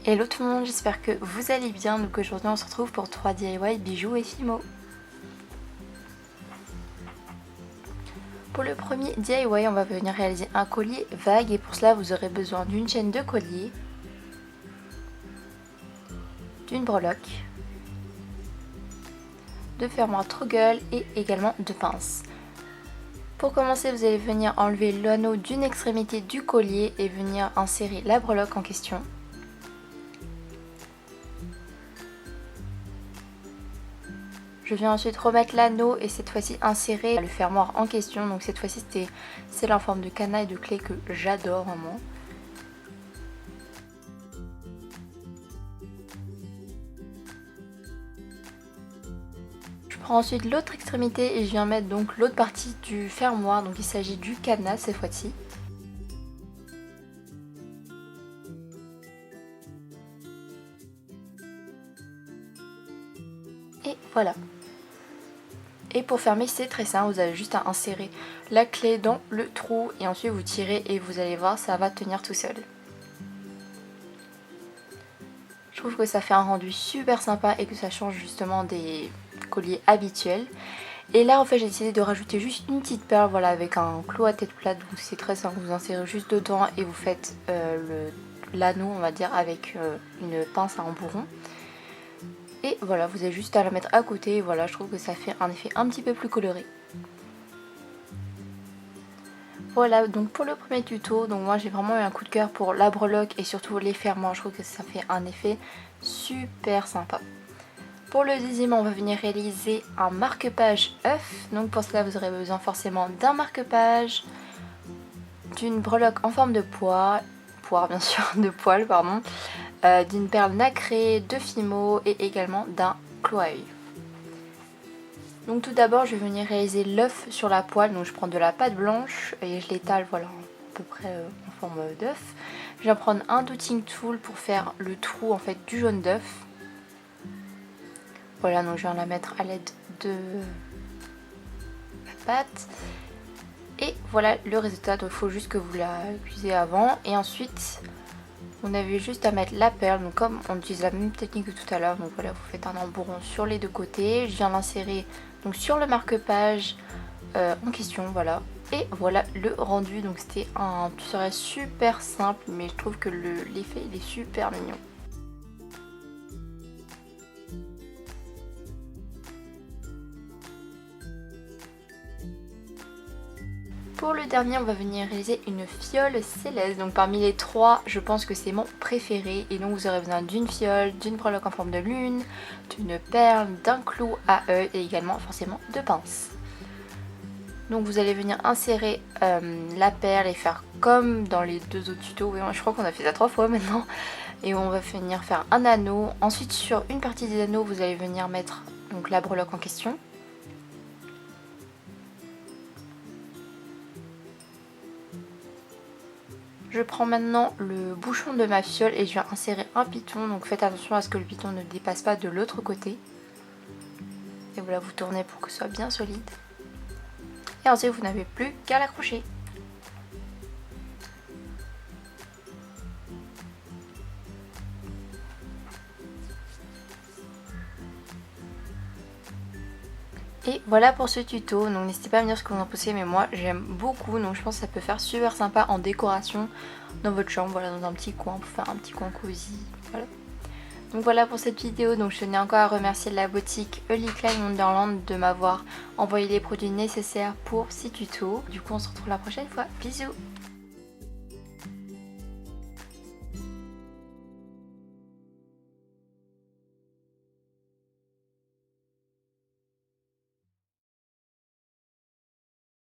Hello tout le monde, j'espère que vous allez bien. Donc aujourd'hui on se retrouve pour 3 DIY bijoux et Fimo. Pour le premier DIY, on va venir réaliser un collier vague et pour cela vous aurez besoin d'une chaîne de collier, d'une breloque, de fermoirs Troggle et également de pinces. Pour commencer, vous allez venir enlever l'anneau d'une extrémité du collier et venir insérer la breloque en question. Je viens ensuite remettre l'anneau et cette fois-ci insérer le fermoir en question. Donc cette fois-ci c'est en forme de cadenas et de clé que j'adore vraiment. Je prends ensuite l'autre extrémité et je viens mettre donc l'autre partie du fermoir. Donc il s'agit du cadenas cette fois-ci. Et voilà. Et pour fermer c'est très simple, vous avez juste à insérer la clé dans le trou et ensuite vous tirez et vous allez voir ça va tenir tout seul. Je trouve que ça fait un rendu super sympa et que ça change justement des colliers habituels. Et là en fait j'ai décidé de rajouter juste une petite perle, voilà, avec un clou à tête plate, donc c'est très simple, vous insérez juste dedans et vous faites l'anneau on va dire avec une pince à embourron. Et voilà, vous avez juste à la mettre à côté et voilà, je trouve que ça fait un effet un petit peu plus coloré. Voilà donc pour le premier tuto, donc moi j'ai vraiment eu un coup de cœur pour la breloque et surtout les fermoirs, je trouve que ça fait un effet super sympa. Pour le deuxième, on va venir réaliser un marque-page œuf. Donc pour cela vous aurez besoin forcément d'un marque-page, d'une breloque en forme de poire bien sûr, de poil pardon, d'une perle nacrée, de Fimo et également d'un clou à œil. Donc tout d'abord je vais venir réaliser l'œuf sur la poêle, donc je prends de la pâte blanche et je l'étale voilà à peu près en forme d'œuf. Je vais prendre un dotting tool pour faire le trou en fait du jaune d'œuf. Voilà, donc je viens la mettre à l'aide de la pâte. Et voilà le résultat, donc il faut juste que vous la cuisez avant. Et ensuite on avait juste à mettre la perle, donc comme on utilise la même technique que tout à l'heure, donc voilà, vous faites un embourron sur les deux côtés. Je viens l'insérer donc sur le marque-page en question, voilà. Et voilà le rendu, donc c'était un tutoriel super simple, mais je trouve que l'effet il est super mignon. Pour le dernier, on va venir réaliser une fiole céleste. Donc parmi les trois, je pense que c'est mon préféré. Et donc vous aurez besoin d'une fiole, d'une breloque en forme de lune, d'une perle, d'un clou à œil et également forcément de pinces. Donc vous allez venir insérer la perle et faire comme dans les deux autres tutos. Oui, je crois qu'on a fait ça 3 fois maintenant. Et on va venir faire un anneau. Ensuite sur une partie des anneaux, vous allez venir mettre donc la breloque en question. Je prends maintenant le bouchon de ma fiole et je viens insérer un piton, donc faites attention à ce que le piton ne dépasse pas de l'autre côté. Et voilà, vous tournez pour que ce soit bien solide. Et ensuite vous n'avez plus qu'à l'accrocher. Et voilà pour ce tuto, donc n'hésitez pas à me dire ce que vous en pensez, mais moi j'aime beaucoup, donc je pense que ça peut faire super sympa en décoration dans votre chambre, voilà, dans un petit coin, pour faire un petit coin cosy, voilà. Donc voilà pour cette vidéo, donc je tenais encore à remercier la boutique Early Klein Wonderland de m'avoir envoyé les produits nécessaires pour ces tutos. Du coup on se retrouve la prochaine fois, bisous.